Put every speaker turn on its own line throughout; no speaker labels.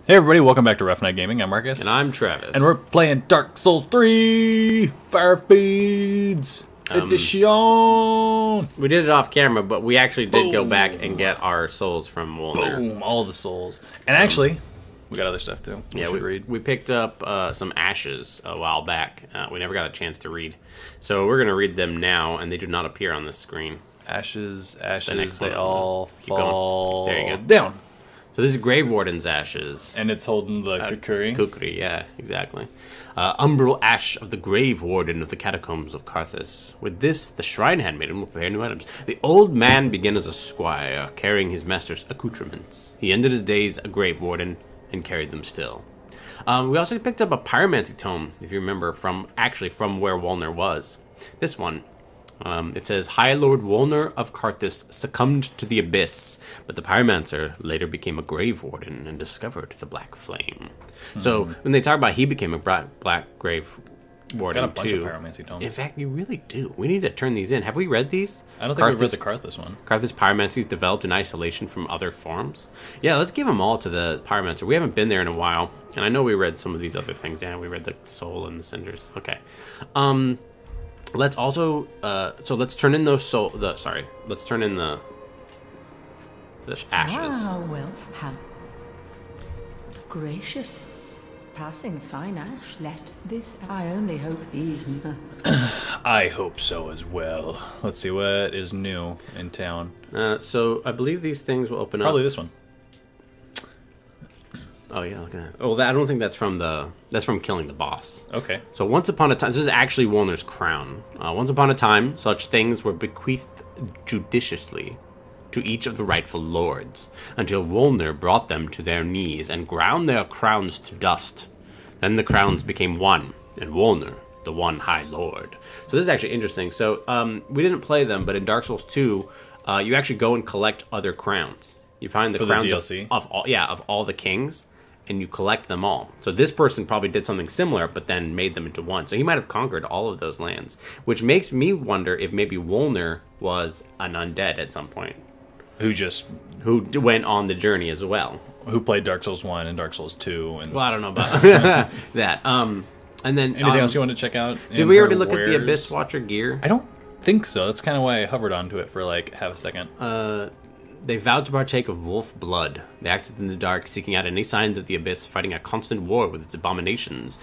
Hey everybody, welcome back to Rough Night Gaming. I'm Marcus.
And I'm Travis.
And we're playing Dark Souls 3 Fire Feeds Edition.
We did it off camera, but we actually did go back and get our souls from Wolner.
Boom, all the souls. And actually, we got other stuff too.
Yeah, we picked up some ashes a while back. We never got a chance to read. So we're going to read them now, and they do not appear on this screen.
Ashes,
they
all fall
there you go.
down.
So this is Grave Warden's ashes.
And it's holding the kukuri.
Kukuri, yeah, exactly. Umbral ash of the Grave Warden of the Catacombs of Carthus. With this, the shrine handmaiden will prepare new items. The old man began as a squire, carrying his master's accoutrements. He ended his days a Grave Warden, and carried them still. We also picked up a pyromancy tome, if you remember, from where Wolner was. This one. It says, High Lord Wolner of Carthus succumbed to the abyss, but the pyromancer later became a grave warden and discovered the black flame. So when they talk about he became a black grave warden
Got a bunch
too.
of pyromancy tomes.
In fact, you really do. We need to turn these in. Have we read these?
I don't think we've read the Carthus one.
Carthus pyromancy is developed in isolation from other forms. Yeah, let's give them all to the pyromancer. We haven't been there in a while, and I know we read some of these other things. Yeah, we read the soul and the cinders. Okay. Let's also so let's turn in those let's turn in the ashes.
Ah, well, how gracious. Passing fine ash, let this. I only hope these.
I hope so as well. Let's see what is new in town.
So I believe these things will open
Probably
up.
this one.
Oh yeah, look at that. Oh, I don't think that's from killing the boss.
Okay.
So once upon a time, this is actually Wolner's crown. Once upon a time, such things were bequeathed judiciously to each of the rightful lords, until Wolner brought them to their knees and ground their crowns to dust. Then the crowns became one, and Wolner, the one High Lord. So this is actually interesting. So we didn't play them, but in Dark Souls 2, you actually go and collect other crowns. You find the crowns of all the kings, and you collect them all. So this person probably did something similar, but then made them into one. So he might have conquered all of those lands, which makes me wonder if maybe Wolner was an undead at some point. Who went on the journey as well.
Who played Dark Souls 1 and Dark Souls 2. And
well, I don't know about that. And then
anything else you want to check out?
Did we already look at the Abyss Watcher gear?
I don't think so. That's kind of why I hovered onto it for like half a second.
They vowed to partake of wolf blood. They acted in the dark, seeking out any signs of the abyss, fighting a constant war with its abominations.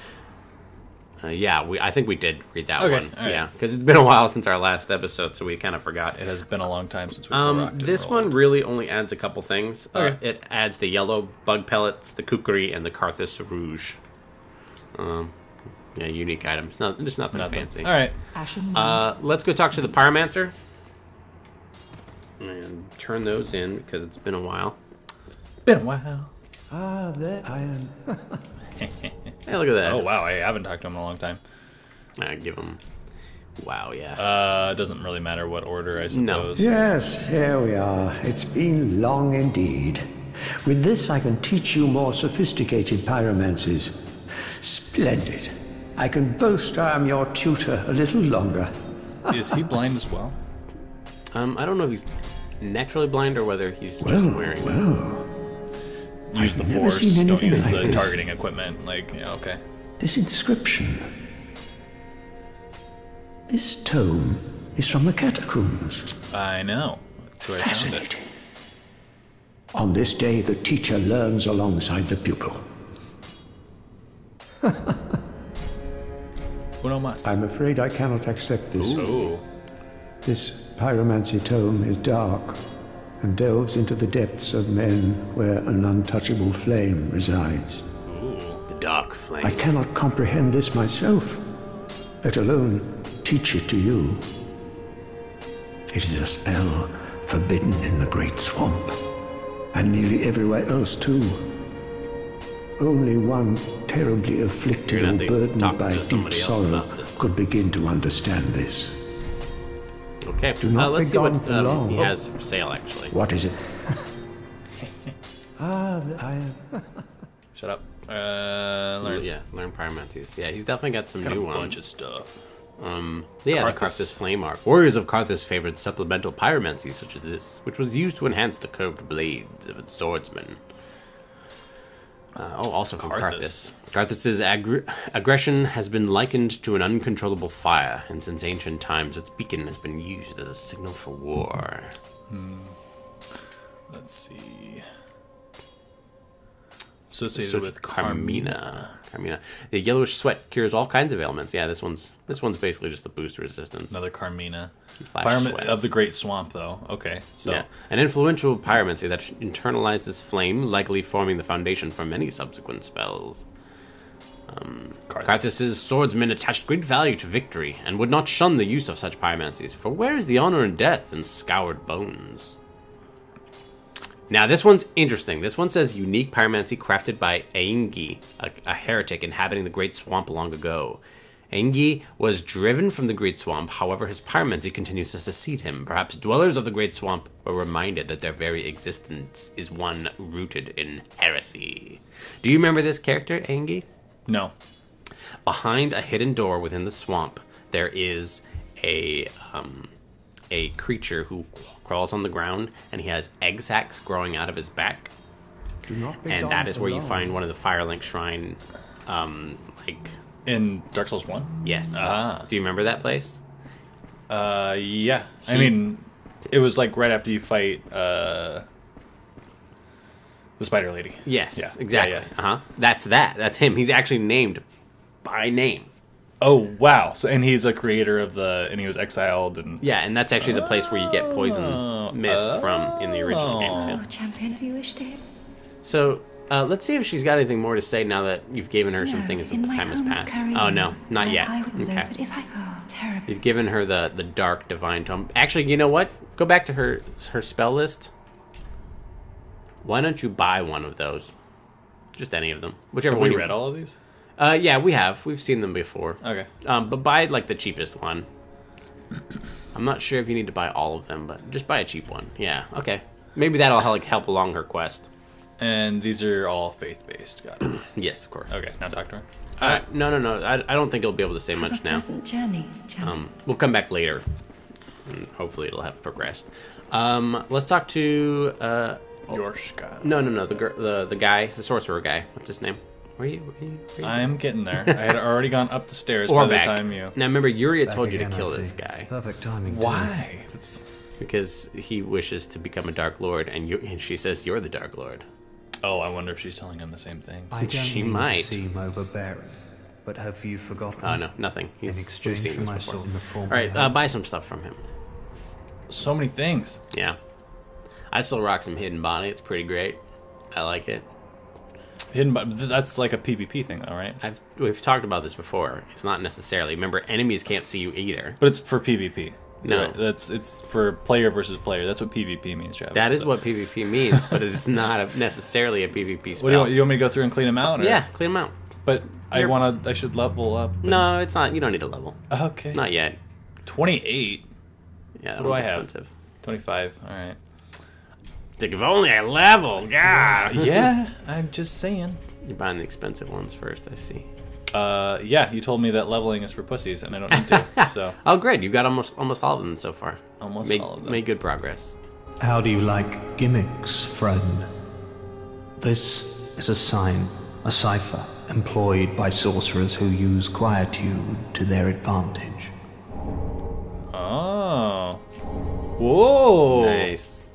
I think we did read that one. Right. Yeah, because it's been a while since our last episode, so we kind of forgot.
It has been a long time since we've
this one really only adds a couple things. Okay. It adds the yellow bug pellets, the kukuri, and the Carthus Rouge. Yeah, unique items. There's nothing fancy.
All right.
Let's go talk to the pyromancer. And turn those in because it's been a while.
Been a while.
Ah, there I am.
Hey, look at that.
Oh, wow. I haven't talked to him in a long time.
I give him... Wow, yeah.
It doesn't really matter what order, I suppose.
No. Yes, here we are. It's been long indeed. With this, I can teach you more sophisticated pyromancies. Splendid. I can boast I am your tutor a little longer.
Is he blind as well?
I don't know if he's naturally blind or whether he's just wearing...
Well.
Use the force, don't use the targeting equipment. Like, yeah, okay.
This inscription. This tome is from the catacombs.
I know. That's where I found it.
On this day, the teacher learns alongside the pupil.
Uno mas.
I'm afraid I cannot accept this.
Ooh.
This pyromancy tome is dark and delves into the depths of men where an untouchable flame resides.
Ooh, the dark flame.
I cannot comprehend this myself, let alone teach it to you. It is a spell forbidden in the Great Swamp, and nearly everywhere else too. Only one terribly afflicted or burdened by deep sorrow could begin to understand this.
Okay, let's see what he has for sale, actually.
What is it?
Shut up. Learn.
Yeah, learn pyromancies. Yeah, he's definitely got some new ones.
A bunch of stuff.
Yeah, the Carthus Flame Arc. Warriors of Carthus favored supplemental pyromancies such as this, which was used to enhance the curved blades of its swordsmen. Also from
Karthus.
Karthus's aggression has been likened to an uncontrollable fire, and since ancient times, its beacon has been used as a signal for war.
Let's see. Associated with Carmina.
Carmina. The yellowish sweat cures all kinds of ailments. Yeah, this one's basically just the boost resistance.
Another Carmina.
Flash
Pyromancy
sweat.
of the Great Swamp, though. Okay, so
Yeah, an influential pyromancy that internalizes flame, likely forming the foundation for many subsequent spells. Karthus's swordsmen attached great value to victory, and would not shun the use of such pyromancies, for where is the honor in death and scoured bones? Now, this one's interesting. This one says unique pyromancy crafted by Aingi, a heretic inhabiting the Great Swamp long ago. Aingi was driven from the Great Swamp, however his pyromancy continues to succeed him. Perhaps dwellers of the Great Swamp were reminded that their very existence is one rooted in heresy. Do you remember this character, Aingi?
no.
Behind a hidden door within the swamp, there is a creature who crawls on the ground, and he has egg sacs growing out of his back.
Do not be
And that is where you
alarmed.
find one of the Firelink Shrine,
In Dark Souls 1?
yes.
Ah.
Do you remember that place?
Yeah. I mean, it was like right after you fight the Spider Lady.
Yes,
Yeah.
exactly.
Yeah.
That's him. He's actually named by name.
Oh, wow. So, and he's a creator of and he was exiled and...
Yeah, and that's actually the place where you get poison mist from in the original game too.
Oh, champion, do you wish to?
So let's see if she's got anything more to say now that you've given her some
No,
things as
in my
time has
home of
passed.
Carrion,
Oh no, not yet.
I wouldn't though,
Okay.
but if I... Oh, terrible.
You've given her the dark divine tome. Actually, you know what? Go back to her spell list. Why don't you buy one of those? Just any of them, whichever
Have
one
we
you
read all of these?
Yeah, we have. We've seen them before.
Okay.
But buy like the cheapest one. I'm not sure if you need to buy all of them, but just buy a cheap one. Yeah. Okay. Maybe that'll help along her quest.
And these are all faith-based. Got it.
Yes, of course.
Okay, now talk to her.
No. I don't think it'll be able to say
Have a
much now.
pleasant journey, champion.
We'll come back later, and hopefully it'll have progressed. Let's talk to
Yorshka.
no, the guy, the sorcerer guy. What's his name? Where are you?
I'm getting there. I had already gone up the stairs by the time you...
Now remember, Yuria
Back
told you to
again, I
kill
see.
this guy
Perfect timing. too.
Why? It's...
because he wishes to become a Dark Lord, and she says you're the Dark Lord.
Oh, I wonder if she's telling him the same thing.
I don't
She
mean
might.
to seem overbearing, but have you forgotten?
Oh no, nothing.
In
We've
exchange
seen
for
this
my
before.
sword in the form
All right,
I have.
buy some stuff from him.
So many things.
Yeah, I still rock some Hidden Body. It's pretty great. I like it.
Hidden, but that's like a PvP thing, though, right?
We've talked about this before. It's not necessarily. Remember, enemies can't see you either.
But it's for PvP.
No.
Right? It's for player versus player. That's what PvP means, Travis.
That is what PvP means, but it's not necessarily a PvP spell.
What do you want? You want me to go through and clean them out? Or?
Yeah, clean them out.
But I should level up.
No, it's not. You don't need a level.
Okay.
Not yet.
28.
Yeah, that
What do
one's
I have?
expensive.
25. All right.
It's like, if only I leveled. Yeah.
Yeah, I'm just saying.
You're buying the expensive ones first, I see.
Yeah, you told me that leveling is for pussies, and I don't need to. So
Oh, great. You got almost all of them so far.
Almost
made,
all of them.
Made good progress.
How do you like gimmicks, friend? This is a sign, a cipher, employed by sorcerers who use quietude to their advantage.
Oh. Whoa.
Nice.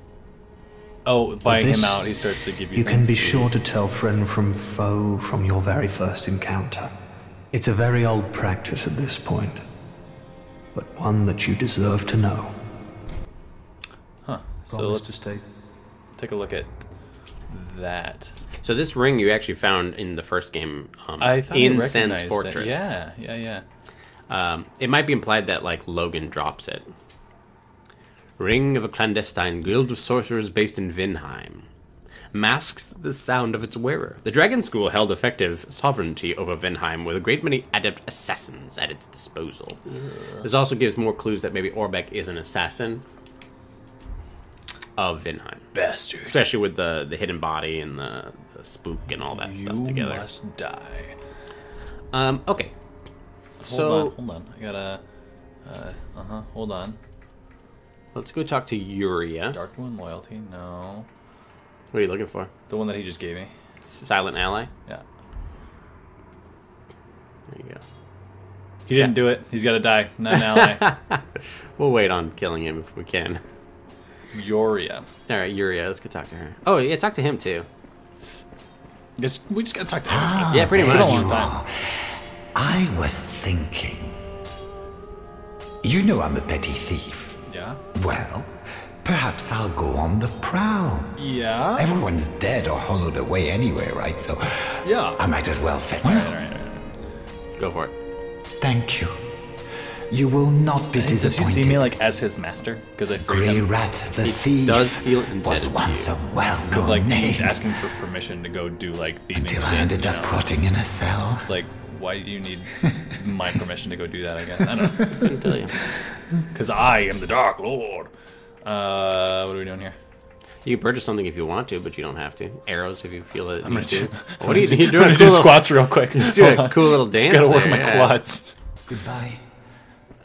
Oh, buying
With
him
this,
out, he starts to give you
You can
things
be
to-
sure to tell friend from foe from your very first encounter. It's a very old practice at this point, but one that you deserve to know.
Huh. So
Promise to
let's
stay.
take a look at that.
So this ring you actually found in the first game
I thought I
in
recognized
Sen's
it.
Fortress.
Yeah.
It might be implied that like Logan drops it. Ring of a clandestine guild of sorcerers based in Vinheim. Masks the sound of its wearer. The Dragon School held effective sovereignty over Vinheim with a great many adept assassins at its disposal. This also gives more clues that maybe Orbeck is an assassin of Vinheim.
Bastard.
Especially with the hidden body and the spook and all that stuff together.
You must die.
Okay. So
Hold on. I gotta... hold on.
let's go talk to Yuria.
Dark One Loyalty? No.
What are you looking for?
The one that he just gave me.
Silent ally.
Yeah.
There you go.
He didn't do it. He's got to die. Not an ally.
We'll wait on killing him if we can.
Yoria.
All right, Yuria. Let's go talk to her. Oh, yeah, talk to him, too.
We just got to talk to everybody.
Yeah, pretty
there
much.
a long
you
time.
are. I was thinking. You know I'm a petty thief.
Yeah.
Well, perhaps I'll go on the prowl.
Yeah.
Everyone's dead or hollowed away anyway, right? So
Yeah.
I might as well fetch.
All right.
Go for it.
Thank you. You will not be
Does
disappointed.
he see me like as his master? Because I freed
Grey
him.
Rat the Thief
Does feel
was
indebted to
once
you.
a well-known
Because like
name
he's asking for permission to go do like thieving
until
shit,
I ended
you
up
know?
rotting in a cell.
It's like, why do you need my permission to go do that? I guess I don't know.
Couldn't tell you.
Because I am the Dark Lord. What are we doing here?
You can purchase something if you want to, but you don't have to. Arrows if you feel it.
I'm gonna
you
do-
do. What are you doing? You're
I'm
doing
gonna
a
do
cool little,
squats real quick.
doing
Hold
a
on.
cool little dance.
Gotta work
there,
my
yeah.
quads.
Goodbye.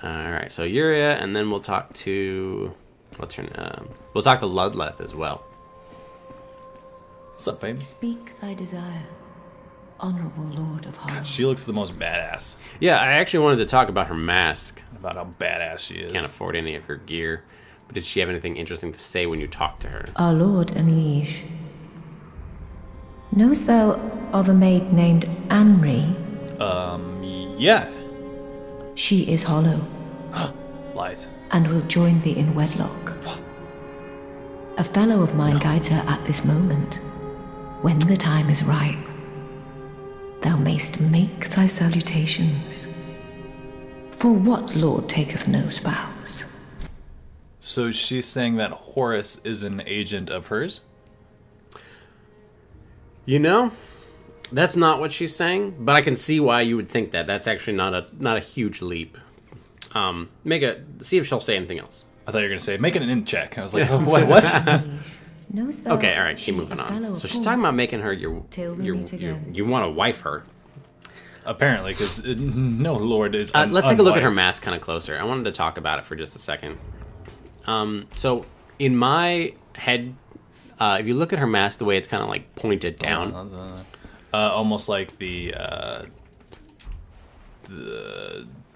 All right, so Yuria, and then we'll talk to what's her name? We'll talk to Ludleth as well.
What's up, babe?
Speak thy desire, honorable Lord of Hollows.
She looks the most badass.
Yeah, I actually wanted to talk about her mask.
About how badass she is.
Can't afford any of her gear, but did she have anything interesting to say when you talked to her?
Our lord and liege. Knowest thou of a maid named Anri?
Yeah.
She is hollow,
Light.
and will join thee in wedlock. A fellow of mine guides her at this moment. When the time is ripe, thou mayst make thy salutations. For what lord taketh no spouse?
So she's saying that Horus is an agent of hers?
You know, that's not what she's saying, but I can see why you would think that. That's actually not a huge leap. See if she'll say anything else.
I thought you were going to say, make it an int check. I was like, oh, what?
Knowest thou
Okay, all right,
she
keep moving
a fellow
on.
of
So she's
whom?
talking about making her your
Till we meet again.
you want to wife her.
Apparently, because no lord is
Let's take a look at her
unwifed.
mask kind of closer. I wanted to talk about it for just a second. So in my head, if you look at her mask, the way it's kind of like pointed down.
Almost like the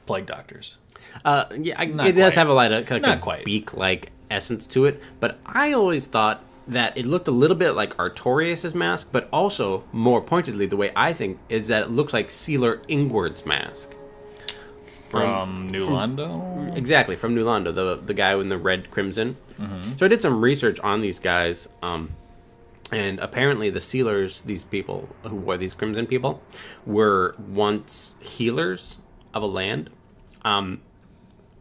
plague doctors.
Yeah,
Not
it does
quite.
have a lot of kind
Not
of
quite.
beak-like essence to it, but I always thought that it looked a little bit like Artorias' mask, but also, more pointedly, the way I think, is that it looks like Sealer Ingward's mask.
From New Londo?
Exactly, from New Londo, the guy in the red crimson.
Mm-hmm.
So I did some research on these guys, and apparently the Sealers, these people who were these crimson people, were once healers of a land.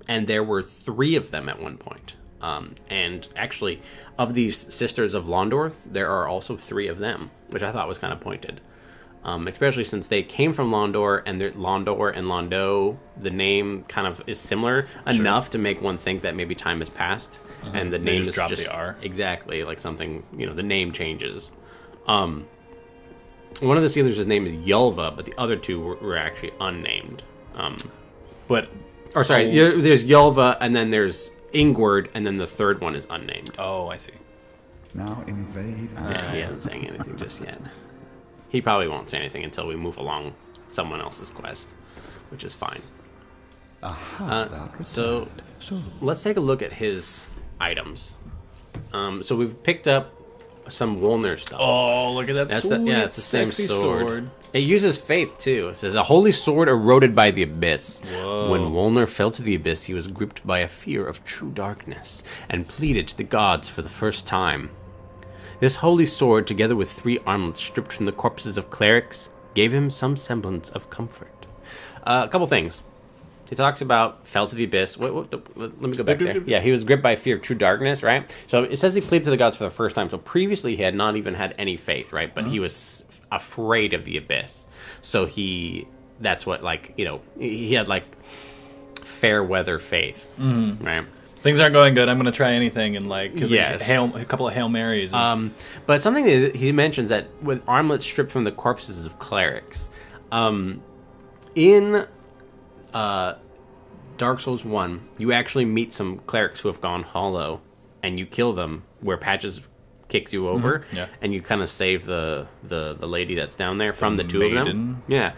And there were 3 of them at one point. And actually, of these Sisters of Londor, there are also 3 of them, which I thought was kind of pointed. Especially since they came from Londor, and Londor and Londo, the name kind of is similar enough to make one think that maybe time has passed. And the
They
name
just
is
dropped
just
the R.
exactly like something, the name changes. One of the Sealers' name is Yulva, but the other 2 were actually unnamed.
But
Or sorry, there's Yulva, and then there's Ingward, and then the 3rd one is unnamed.
oh, I see.
Now invade.
Yeah, he isn't saying anything just yet. He probably won't say anything until we move along someone else's quest, which is fine. So let's take a look at his items. So we've picked up some Wolner stuff.
Oh, look at that
That's
sweet,
it's the same
sexy
sword. It uses faith too. It says a holy sword eroded by the abyss.
Whoa.
When Wolner fell to the abyss, he was gripped by a fear of true darkness and pleaded to the gods for the first time. This holy sword, together with 3 armlets stripped from the corpses of clerics, gave him some semblance of comfort. A couple things. He talks about fell to the abyss. Let me go back there. Yeah, he was gripped by fear of true darkness, right? So it says he pleaded to the gods for the first time. So previously he had not even had any faith, right? But he was afraid of the abyss. So that's what, he had fair weather faith, right?
Things aren't going good. I'm going to try anything and
Yes.
a couple of Hail Marys. And,
But something that he mentions that with armlets stripped from the corpses of clerics, in Dark Souls 1, you actually meet some clerics who have gone hollow, and you kill them, wear patches kicks you over,
Yeah.
and you kind of save the lady that's down there from the two of
maiden.
them. Yeah.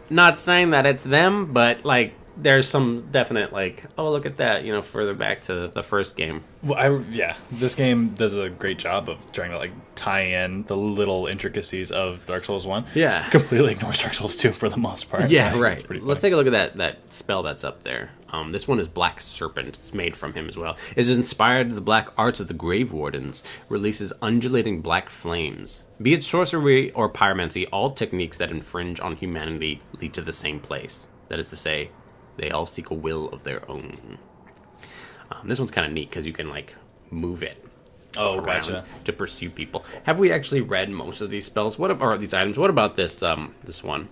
Not saying that it's them, but like there's some definite like, oh, look at that, you know, further back to the first game.
Well, this game does a great job of trying to like tie in the little intricacies of Dark Souls 1.
Yeah.
Completely ignores Dark Souls 2 for the most part.
Yeah, right.
It's pretty
Let's
funny.
take a look at that spell that's up there. This one is Black Serpent. It's made from him as well. It is inspired the black arts of the Grave Wardens. Releases undulating black flames. Be it sorcery or pyromancy, all techniques that infringe on humanity lead to the same place. That is to say, they all seek a will of their own. This one's kind of neat because you can like move it.
Oh,
around
gotcha.
To pursue people. Have we actually read most of these spells? Or these items? What about this this one?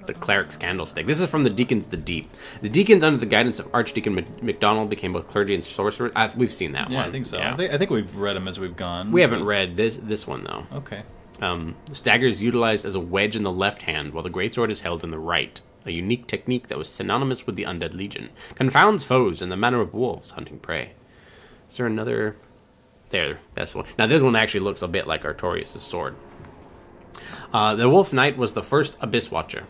The Cleric's Candlestick. This is from the Deacons of the Deep. The Deacons, under the guidance of Archdeacon MacDonald, became both clergy and sorcerers. We've seen that
Yeah,
one.
I think so.
Yeah.
I think we've read them as we've gone.
We haven't read this one, though.
Okay.
The Stagger is utilized as a wedge in the left hand, while the Greatsword is held in the right. A unique technique that was synonymous with the Undead Legion. Confounds foes in the manner of wolves hunting prey. Is there another... There, that's the one. Now, this one actually looks a bit like Artorias' sword. The Wolf Knight was the first Abyss Watcher.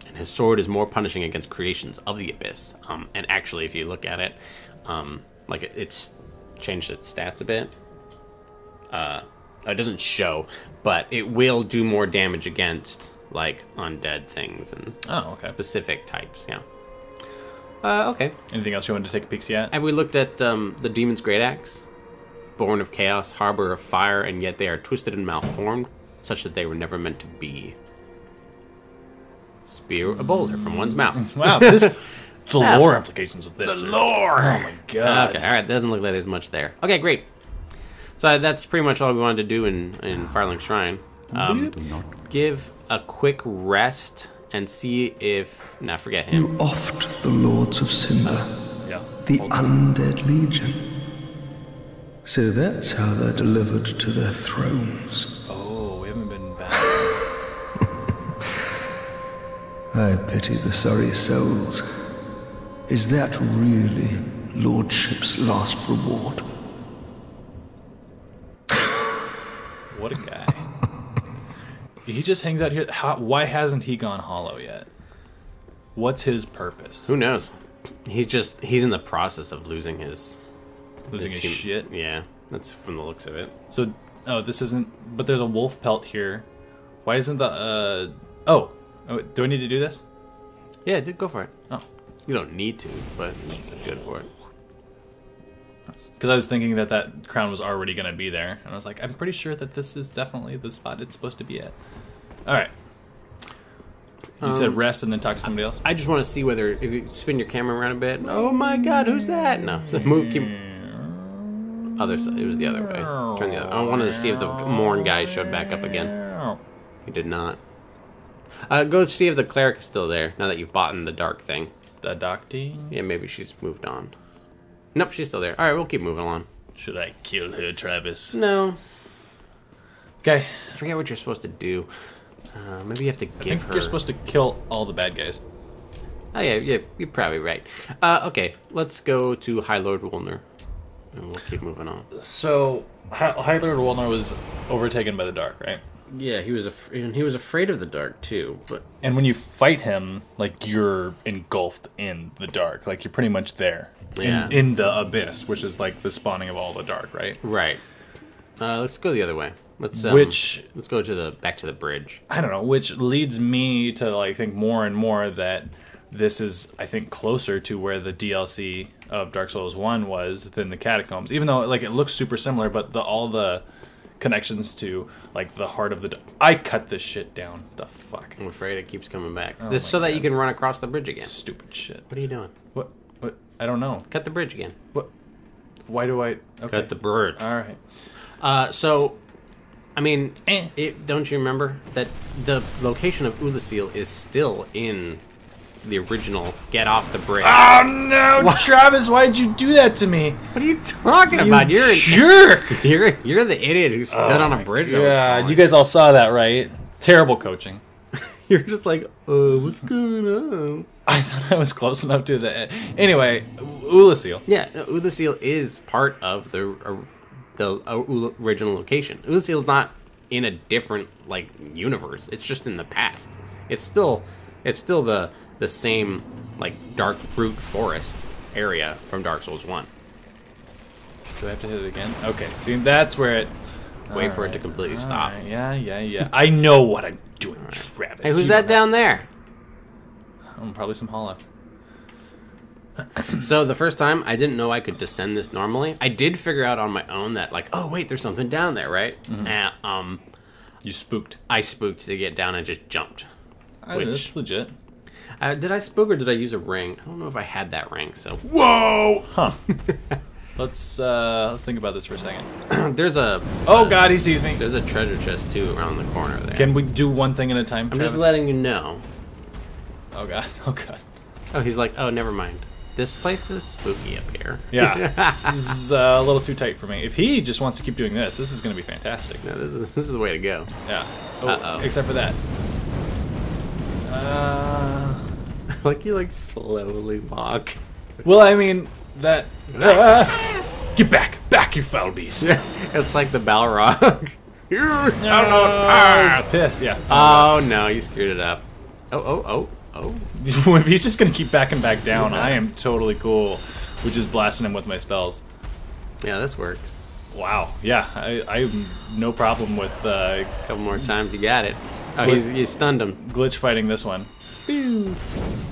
And his sword is more punishing against creations of the Abyss. And actually, if you look at it, like it's changed its stats a bit. It doesn't show, but it will do more damage against like undead things and specific types. Yeah. Okay.
Anything else you wanted to take a peek at?
Have we looked at the Demon's Great Axe? Born of chaos, harbor of fire, and yet they are twisted and malformed, such that they were never meant to be. Spear a boulder from one's mouth.
Wow, the lore implications of this.
The lore!
Oh my god.
Okay, alright, doesn't look like there's much there. Okay, great. So that's pretty much all we wanted to do in Firelink Shrine. Give a quick rest and see if... Nah, forget him.
You oft the Lords of Cinder,
Yeah.
the Undead Legion. So that's how they're delivered to their thrones.
Oh, we haven't been back.
I pity the sorry souls. Is that really Lordship's last reward?
What a guy. He just hangs out here. Why hasn't he gone hollow yet? What's his purpose?
Who knows? He's in the process of losing his...
Losing his shit?
Yeah, that's from the looks of it.
So, this isn't... But there's a wolf pelt here. Why isn't the... Oh, do I need to do this?
Yeah, dude, go for it.
Oh.
You don't need to, but it's good for it.
Because I was thinking that crown was already going to be there. And I was like, I'm pretty sure that this is definitely the spot it's supposed to be at. Alright. You said rest and then talk to somebody else?
I just want to see whether, if you spin your camera around a bit... Oh my god, who's that? No, so keep... Other side, it was the other way. Turn the other. I wanted to see if the Morn guy showed back up again. He did not. Go see if the cleric is still there, now that you've bought in the dark thing.
The doctor?
Yeah, maybe she's moved on. Nope, she's still there. Alright, we'll keep moving along.
Should I kill her, Travis?
No.
Okay.
I forget what you're supposed to do. Maybe you have to give
I think
her...
you're supposed to kill all the bad guys.
Oh yeah, you're probably right. Okay, let's go to High Lord Wolner. And we'll keep moving on.
So, High Lord Wolner was overtaken by the dark, right?
Yeah, he was afraid of the dark too. But
And when you fight him, like, you're engulfed in the dark. Like, you're pretty much there.
Yeah.
In the abyss, which is like the spawning of all the dark, right?
right. Let's go the other way. Let's go to back to the bridge.
I don't know, which leads me to like think more and more that this is, I think, closer to where the DLC of Dark Souls 1 was than the Catacombs. Even though like it looks super similar, but all the connections to like the heart of the... I cut this shit down. The fuck?
I'm afraid it keeps coming back.
Oh
This
my
so that
God.
you can run across the bridge again.
Stupid shit.
What are you doing?
What? I don't know.
Cut the bridge again.
What? Why do I... Okay.
Cut the bridge.
All right.
So, I mean, don't you remember that the location of Ulasil is still in the original Get Off the Bridge?
Oh no, Travis! Why'd you do that to me?
What are you talking about?
You
You're
jerk!
You're the idiot who stood on a bridge.
Yeah, you guys all saw that, right? Terrible coaching.
You're just like, what's going on?
I thought I was close enough to the... Anyway, Ulasil.
Yeah, no, Ulasil is part of the the original location. Uzil's not in a different like universe. It's just in the past. It's still the same like dark brute forest area from Dark Souls 1.
Do I have to hit it again? Okay, see, that's where it...
Wait for it to completely stop.
Right. Yeah. I know what I'm doing, Travis.
Hey, who's that down there?
Probably some hollow.
So the first time, I didn't know I could descend this normally. I did figure out on my own that, like, oh, wait, there's something down there, right? And,
You spooked.
I spooked to get down and just jumped.
That's legit.
Did I spook or did I use a ring? I don't know if I had that ring, so...
Whoa! Huh. Let's think about this for a second.
There's a...
Oh, God, he sees me.
There's a treasure chest, too, around the corner there.
Can we do one thing at a time,
I'm
Travis?
just letting you know.
Oh, God. Oh, God.
Oh, he's like, oh, never mind. This place is spooky up here.
Yeah. This is a little too tight for me. If he just wants to keep doing this is going to be fantastic.
No, this is the way to go.
Yeah. Oh,
Uh-oh.
except for that.
Like you like slowly walk.
Well, I mean, that... Get back! Back, you foul beast!
It's like the Balrog. You
I was pissed, yeah.
Oh, no, you screwed it up. Oh.
If he's just going to keep backing back down, I am totally cool with just blasting him with my spells.
Yeah, this works.
Wow. Yeah, I have no problem with
A couple more times, you got it. Oh, you stunned him.
glitch fighting this one.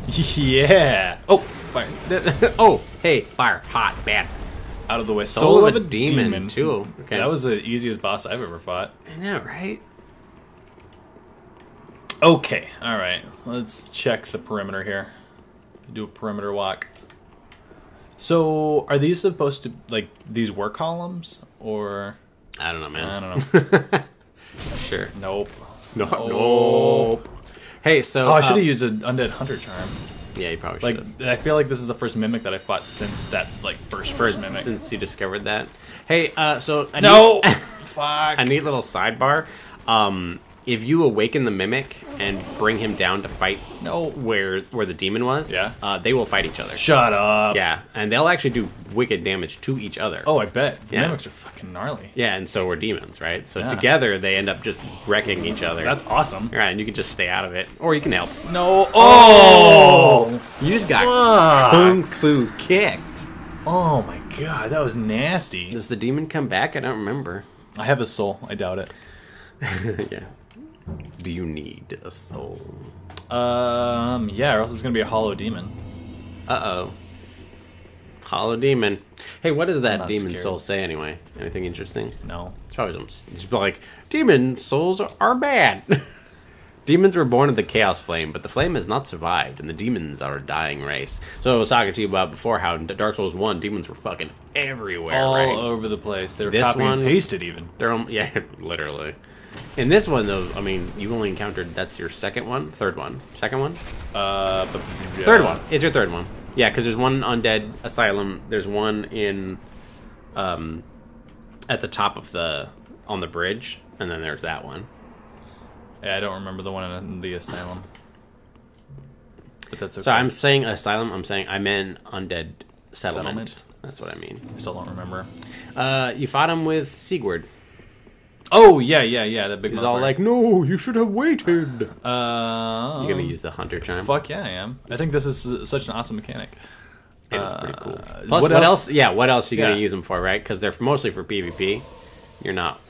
Yeah. Oh, fire.
Oh, hey, fire, hot, bad.
Out of the way.
Soul of a demon, too. Okay.
That was the easiest boss I've ever fought.
I know, right?
Okay, alright. Let's check the perimeter here. Do a perimeter walk. So, are these supposed to, like, these were columns? Or...
I don't know, man.
I don't know.
Sure.
Nope.
Nope. Hey, so...
Oh, I should have used an Undead Hunter Charm.
Yeah, you probably should have.
Like, I feel like this is the first Mimic that I fought since that, like, first Mimic.
Since you discovered that. Hey, so...
No! Fuck.
A neat little sidebar. If you awaken the Mimic and bring him down to fight where the demon was, they will fight each other.
Shut up.
Yeah, and they'll actually do wicked damage to each other.
Oh, I bet. The
Yeah.
Mimics are fucking gnarly.
Yeah, and so are demons, right? So together they end up just wrecking each other.
That's awesome.
Right, and you can just stay out of it, or you can help.
No. Oh!
You just got kung fu kicked.
Oh my god, that was nasty.
Does the demon come back? I don't remember.
I have a soul. I doubt it.
Yeah. Do you need a soul?
Yeah, or else it's gonna be a hollow demon.
Uh-oh. Hollow demon. Hey, what does that demon
scared.
soul say anyway? Anything interesting?
No.
It's probably just like, demon souls are bad. Demons were born of the Chaos Flame, but the flame has not survived, and the demons are a dying race. So I was talking to you about before how in Dark Souls 1, demons were fucking everywhere,
All
right?
over the place. They were
This
copy and
one-
pasted even.
Yeah, literally. In this one, though, I mean, you've only encountered, that's your second one? Third one? Second one? Third one. It's your third one. Yeah, because there's one undead asylum. There's one in, at the top of on the bridge, and then there's that one.
Yeah, I don't remember the one in the asylum. But that's okay.
So I'm saying asylum, I meant undead settlement.
Settlement?
That's what I mean.
I still don't remember.
You fought him with Sigurd.
Oh, yeah, that big
He's
motherfucker.
all like, no, you should have waited.
You
You gonna use the hunter charm?
Fuck yeah, I am. I think this is such an awesome mechanic.
It is pretty cool. Plus,
what
what
else?
else? Yeah, what else are you gonna
Yeah.
use them for, right? Because they're mostly for PvP. You're not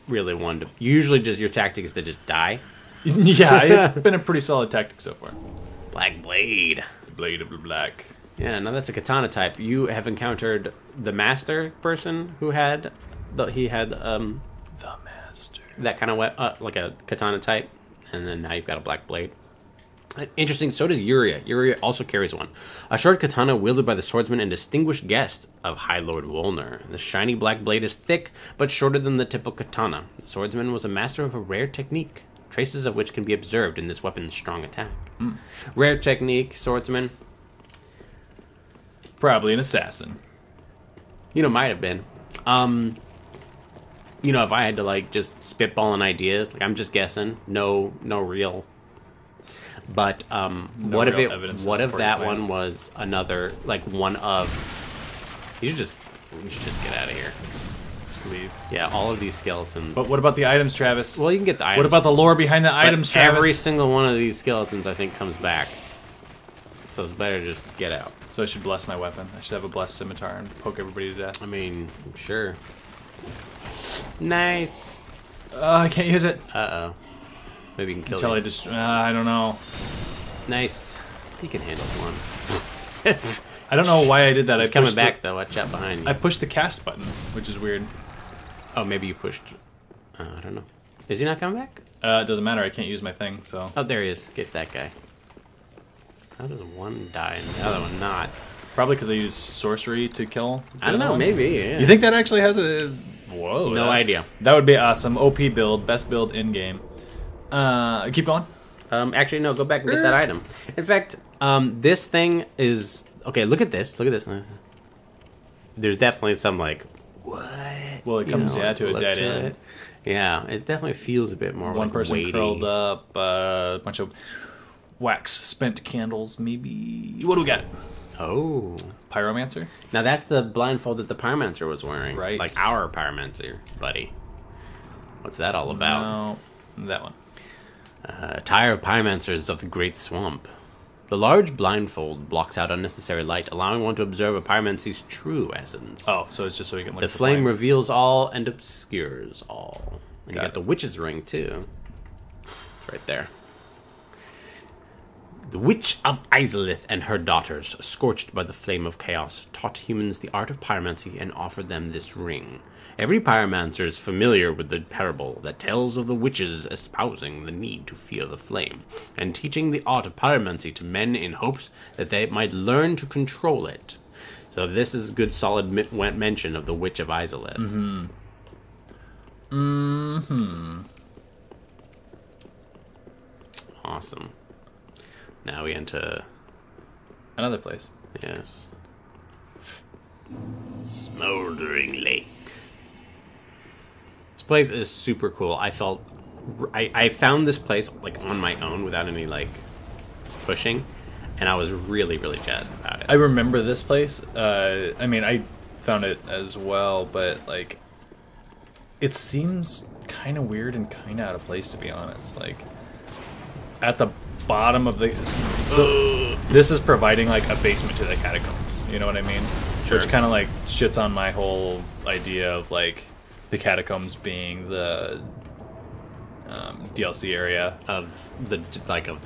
really one to. Usually, just your tactic is to just die.
Yeah, it's been a pretty solid tactic so far.
Black Blade.
Blade of black.
Yeah, now that's a katana type. You have encountered the master person who had the
The master.
that kind of like a katana type, and then now you've got a black blade. Interesting. So does Yuria. Yuria also carries one, a short katana wielded by the swordsman and distinguished guest of High Lord Wolner. The shiny black blade is thick but shorter than the typical katana. The swordsman was a master of a rare technique, traces of which can be observed in this weapon's strong attack. Rare technique, swordsman.
Probably an assassin.
Might have been. If I had to like just spitball on ideas, like I'm just guessing, no real. But what
real evidence to
what if
support
that
your claim.
one was another like one of? You should just get out of here.
Just leave.
Yeah, all of these skeletons.
But what about the items, Travis?
Well, you can get the items.
What about the lore behind the items, Travis?
Every single one of these skeletons, I think, comes back. So it's better just get out.
So I should bless my weapon. I should have a blessed scimitar and poke everybody to death.
I mean, sure. Nice.
I can't use it.
Uh-oh. Maybe you can kill
Until I
these.
just... I don't know.
Nice. You can handle one.
I don't know why I did that.
He's coming back, though. Watch out behind you.
I pushed the cast button, which is weird.
Oh, maybe you pushed... I don't know. Is he not coming back?
It doesn't matter. I can't use my thing, so...
Oh, there he is. Get that guy. How does one die and the other one not?
Probably because I used sorcery to kill.
I don't know. Maybe, yeah.
You think that actually has a... Whoa.
No idea.
That would be awesome. OP build. Best build in-game. Keep going.
Actually, no. Go back and get that item. In fact, this thing is... Okay, look at this. Look at this. There's definitely some, like... What?
Well, it comes, yeah, to a dead end.
It. Yeah, it definitely feels a bit more
One
like
person
weighty.
curled up, a bunch of wax spent candles, maybe. What do we got?
Oh.
Pyromancer?
Now that's the blindfold that the Pyromancer was wearing.
Right.
Like our Pyromancer, buddy. What's that all about?
No, that one.
Tire of Pyromancers of the Great Swamp. The large blindfold blocks out unnecessary light, allowing one to observe a pyromancy's true essence.
Oh, so it's just so you can look
The
at
flame reveals all and obscures all. And you got the witch's ring, too. It's right there. The Witch of Izalith and her daughters, scorched by the flame of chaos, taught humans the art of pyromancy and offered them this ring. Every pyromancer is familiar with the parable that tells of the witches espousing the need to fear the flame, and teaching the art of pyromancy to men in hopes that they might learn to control it. So this is good solid mention of the Witch of Izalith.
Mm-hmm. Mm-hmm.
Awesome. Now we enter...
Another place.
Yes. Smoldering Lake. This place is super cool. I found this place like on my own without any like pushing, and I was really jazzed about it.
I remember this place. I mean, I found it as well, but like, it seems kind of weird and kind of out of place, to be honest. Like, at the bottom of the... So, this is providing like a basement to the catacombs. You know what I mean?
Sure.
Which kind of like shits on my whole idea of like the catacombs being the DLC area
of the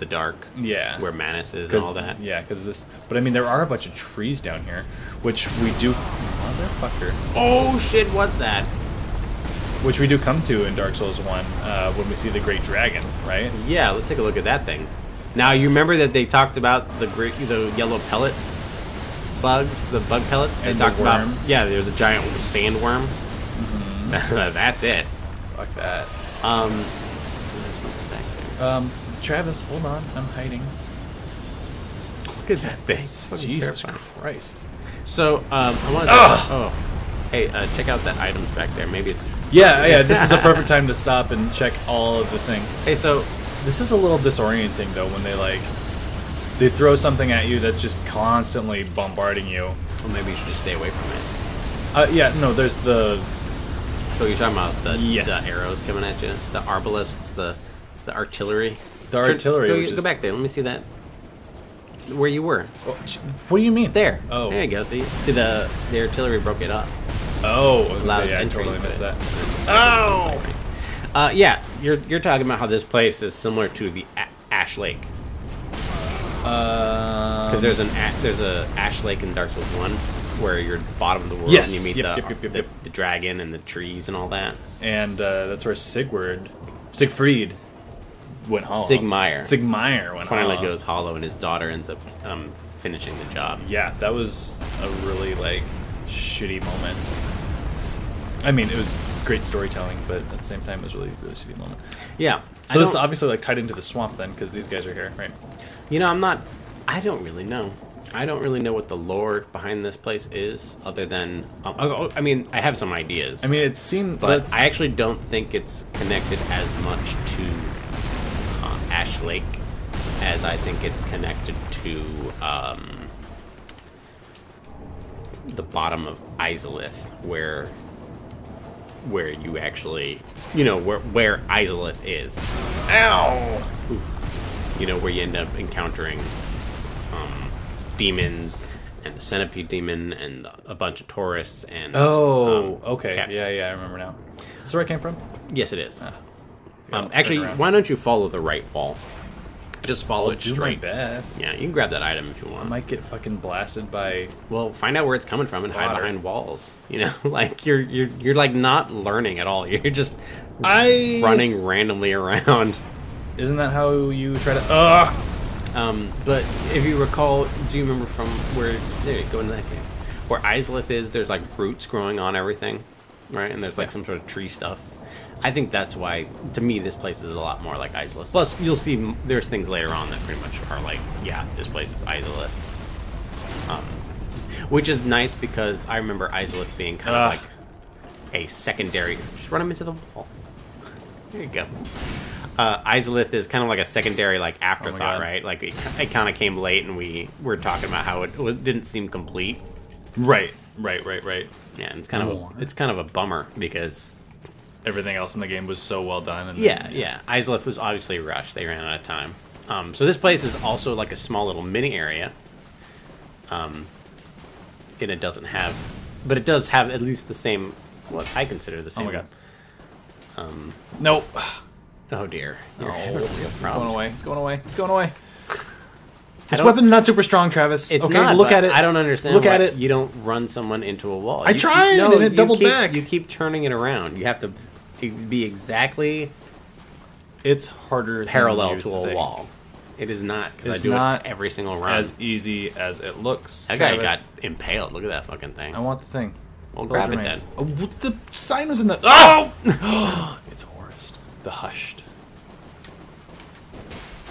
dark,
yeah,
where Manus is and all that.
Yeah, because this. But I mean, there are a bunch of trees down here, which we do. Motherfucker.
Oh shit! What's that?
Which we do come to in Dark Souls 1 when we see the Great Dragon, right?
Yeah, let's take a look at that thing. Now you remember that they talked about the yellow pellet bugs, the bug pellets. They
And
talked
the
about
worm.
there's a giant sandworm.
Mm-hmm.
That's it.
Fuck that.
There's something back there.
Travis, hold on, I'm hiding.
Look at that thing. Fucking
Jesus
terrifying.
Christ.
So I want to. Hey, check out that items back there. Maybe it's.
Yeah. This is a perfect time to stop and check all of the things.
Hey, so
this is a little disorienting though when they throw something at you that's just constantly bombarding you.
well, maybe you should just stay away from it.
Yeah, no, there's the...
So you're talking about the
Yes.
arrows coming at you, the arbalists, the artillery.
The artillery,
Go back there. Let me see that. Where you were.
What do you mean?
There.
Oh.
There you go. See the artillery broke it up.
Oh,
Allows
yeah, I
entry
totally
into
missed
it.
that.
Oh. Yeah, you're talking about how this place is similar to the Ash Lake. Because there's a Ash Lake in Dark Souls 1 where you're at the bottom of the world
Yes.
and you meet
Yep.
the dragon and the trees and all that.
And that's where Siegfried went hollow. Sigmire went
Finally
hollow.
goes hollow and his daughter ends up finishing the job.
Yeah, that was a really shitty moment. I mean, it was great storytelling, but at the same time, it was really shitty moment.
Yeah.
So this is obviously tied into the swamp then, because these guys are here, right?
You know, I don't really know. I don't really know what the lore behind this place is, other than... I mean, I have some ideas.
I mean, it seemed...
But I actually don't think it's connected as much to Ash Lake as I think it's connected to the bottom of Izalith, where where you actually, where Izalith is.
Ow!
You know, where you end up encountering demons and the centipede demon and a bunch of tourists and
okay.
cat.
Yeah, I remember now. Is this where I came from?
Yes, it is.
Yeah,
Actually,
turn around.
why don't you follow the right wall? Just follow it
Do my
straight.
best.
Yeah, you can grab that item if you
I
want.
might get fucking blasted by.
Well, find out where it's coming from and hide
Water.
behind walls. You know, like you're like not learning at all. You're just
I
running randomly around.
Isn't that how you try to?
But if you recall, do you remember from where? There you go into that cave. Where Izalith is, there's like roots growing on everything, right? And there's like some sort of tree stuff. I think that's why, to me, this place is a lot more like Izalith. Plus, you'll see there's things later on that pretty much are like, yeah, this place is Izalith. Which is nice because I remember Izalith being kind of like a secondary. Just run him into the wall. There you go. Izalith is kind of like a secondary like afterthought, right? Like it kind of came late, and we were talking about how it didn't seem complete.
Right.
Yeah, and it's kind of a bummer because
Everything else in the game was so well done. And
yeah. Izalith was obviously rushed. They ran out of time. So this place is also like a small little mini area. And it doesn't have, but it does have at least the same. What I consider the same.
Oh my god. Nope.
Oh dear.
Oh,
having real
it's
problems.
going away. This weapon's not super strong, Travis.
It's
okay,
not.
look
But
at it.
I don't understand.
Look
why
at it.
You don't run someone into a wall.
I tried, and it doubled back.
You keep turning it around. You have to be exactly
It's harder
parallel
than you
to a
think.
wall. It is not, because I
It's
do
not
it every single round.
as easy as it looks.
That guy
Travis.
got impaled. Look at that fucking thing.
I want the thing.
Well,
Close
grab
your
it
hands.
then.
Oh, what the sign was in the. Oh! It's Horus, the Hushed.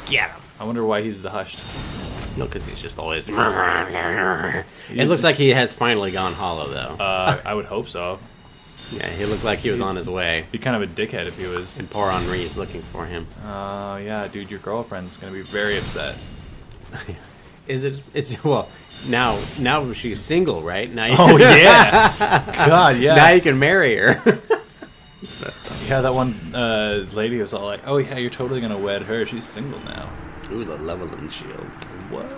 Get him.
I wonder why he's the Hushed.
No, because he's just always. It looks like he has finally gone hollow, though.
I would hope so.
Yeah, he looked like he was on his way.
Be kind of a dickhead if he was.
And poor Henri is looking for him.
Oh yeah, dude, your girlfriend's gonna be very upset.
Is it? It's well now. Now she's single, right? Now.
Oh yeah. God yeah.
Now you can marry her.
Yeah, that one lady was all like, "Oh yeah, you're totally gonna wed her. She's single now."
Ooh, the leveling shield.
What?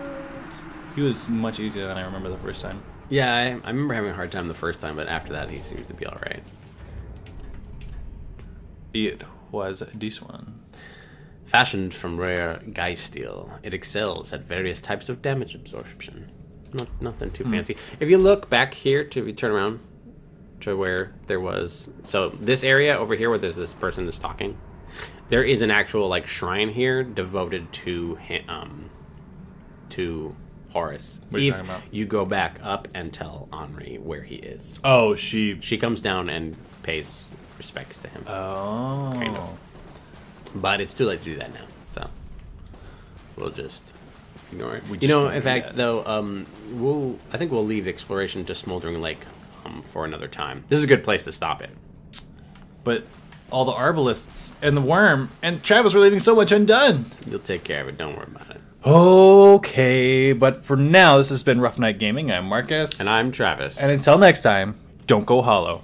He was much easier than I remember the first time.
Yeah, I remember having a hard time the first time, but after that, he seems to be all right.
It was this one.
Fashioned from rare guy steel, it excels at various types of damage absorption. Nothing too fancy. If you look back here, if you turn around to where there was, so this area over here where there's this person that's talking, there is an actual like shrine here devoted to Horus.
What are you
If
talking about?
you go back up and tell Henri where he is,
Oh, she
comes down and pays respects to him.
Oh.
Kind of. But it's too late to do that now, so we'll just ignore it.
We
You
just
know,
won't
in
do
fact,
that.
though, I think we'll leave exploration to Smoldering Lake for another time. This is a good place to stop it.
But all the arbalists and the worm and Travis were leaving so much undone.
You'll take care of it. Don't worry about it.
Okay, but for now, this has been Rough Night Gaming. I'm Marcus.
And I'm Travis.
And until next time, don't go hollow.